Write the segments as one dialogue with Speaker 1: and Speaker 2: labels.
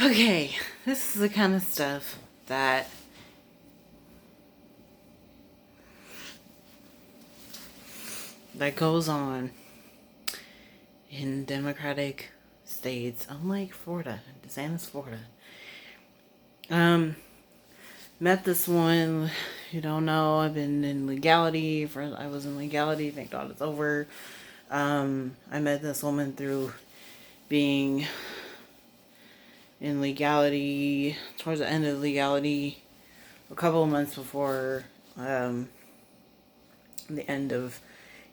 Speaker 1: Okay, this is the kind of stuff that goes on in Democratic states, unlike Florida, DeSantis, Florida. Um, Met this one. You don't know. I've been in legality. I was in legality. Thank God it's over. I met this woman through being in legality towards the end of legality, a couple of months before the end of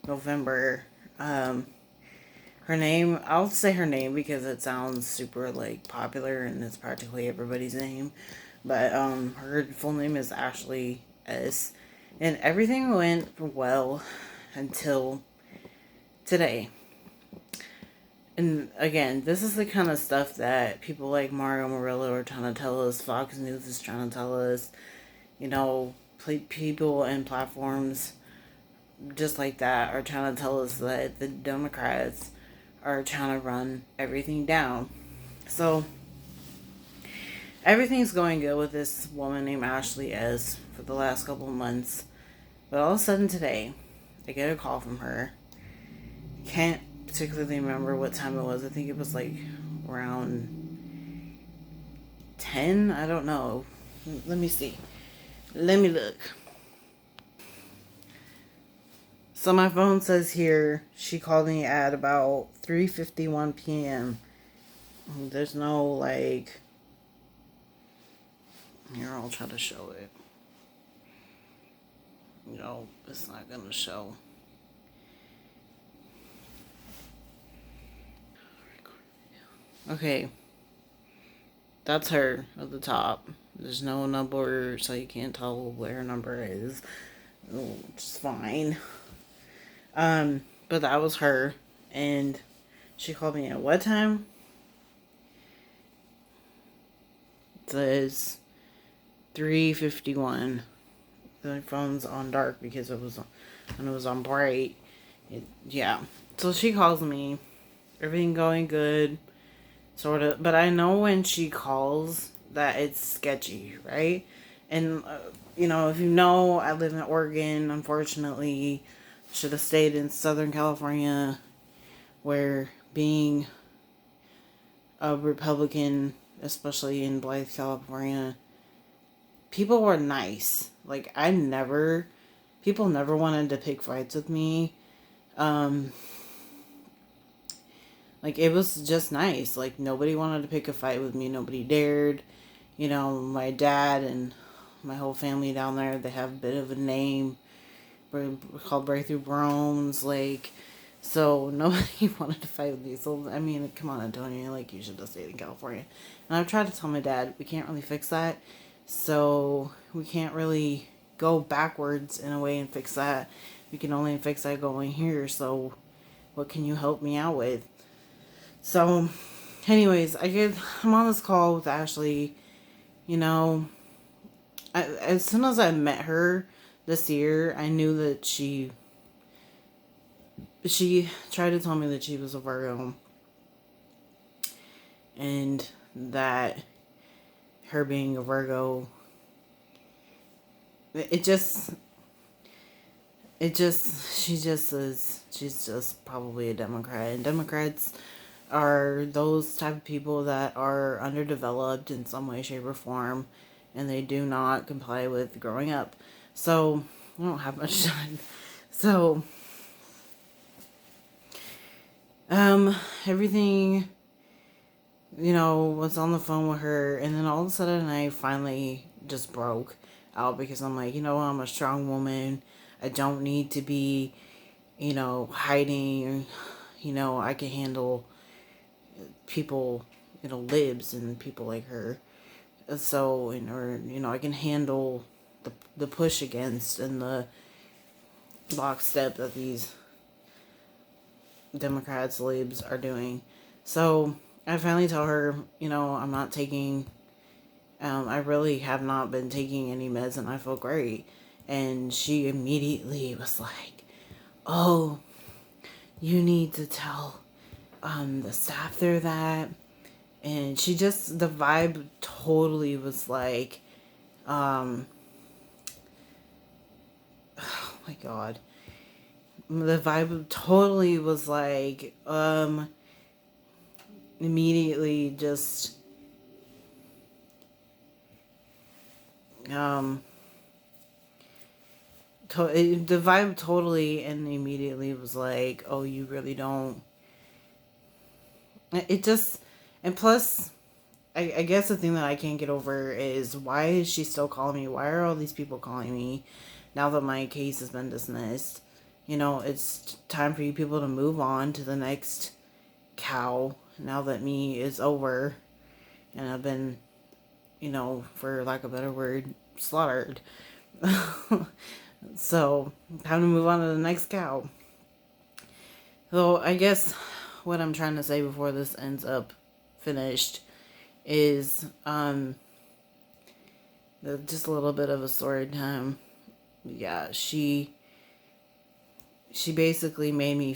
Speaker 1: November. Um, Her name, I'll say her name because it sounds super like popular and it's practically everybody's name. But her full name is Ashley S. And everything went well until today. And again, this is the kind of stuff that people like Mario Murillo are trying to tell us, Fox News is trying to tell us, you know, people and platforms just like that are trying to tell us that the Democrats are trying to run everything down. So everything's going good with this woman named Ashley S for the last couple of months. But all of a sudden today, I get a call from her. Can't particularly remember what time it was. I think it was like around 10. I don't know. Let me see. Let me look. So my phone says here she called me at about 3:51 p.m. There's no like. Here, I'll try to show it. No, it's not gonna show. Okay, that's her at the top. There's no number, so you can't tell what her number is, which is fine. But that was her, and she called me at what time? It says 3:51. The phone's on dark because it was when it was on bright. Yeah. So she calls me. Everything going good, sort of. But I know when she calls that it's sketchy, right? And if you know, I live in Oregon. Unfortunately, should have stayed in Southern California, where being a Republican, especially in Blythe, California, people were nice. Like people never wanted to pick fights with me. Um, like it was just nice. Like nobody wanted to pick a fight with me. Nobody dared. My dad and my whole family down there, they have a bit of a name. We're called Breakthrough Browns. Like, so nobody wanted to fight with me. So, I mean, come on, Antonio. Like, you should have stayed in California. And I've tried to tell my dad, we can't really fix that. So, we can't really go backwards in a way and fix that. We can only fix that going here. So, what can you help me out with? So, anyways, I'm on this call with Ashley. You know, as soon as I met her this year, I knew that she tried to tell me that she was a Virgo and that her being a Virgo, it just she's just probably a Democrat, and Democrats are those type of people that are underdeveloped in some way, shape, or form, and they do not comply with growing up. So I don't have much time. So everything, was on the phone with her, and then all of a sudden I finally just broke out because I'm like, I'm a strong woman. I don't need to be, hiding. I can handle people, libs and people like her. So, or I can handle the push against and the lockstep that these Democrats, libs are doing. So I finally tell her, I'm not taking, I really have not been taking any meds and I feel great. And she immediately was like, oh, you need to tell the staff there that, And she just, the vibe totally was like, oh my God. The vibe totally was like, immediately just, um, the vibe totally and immediately was like, oh, you really don't. It just, and plus, I guess the thing that I can't get over is, why is she still calling me? Why are all these people calling me now that my case has been dismissed? You know, it's time for you people to move on to the next cow now that me is over and I've been, for lack of a better word, slaughtered. So, time to move on to the next cow. So, I guess what I'm trying to say before this ends up finished is, just a little bit of a story time. Yeah, she basically made me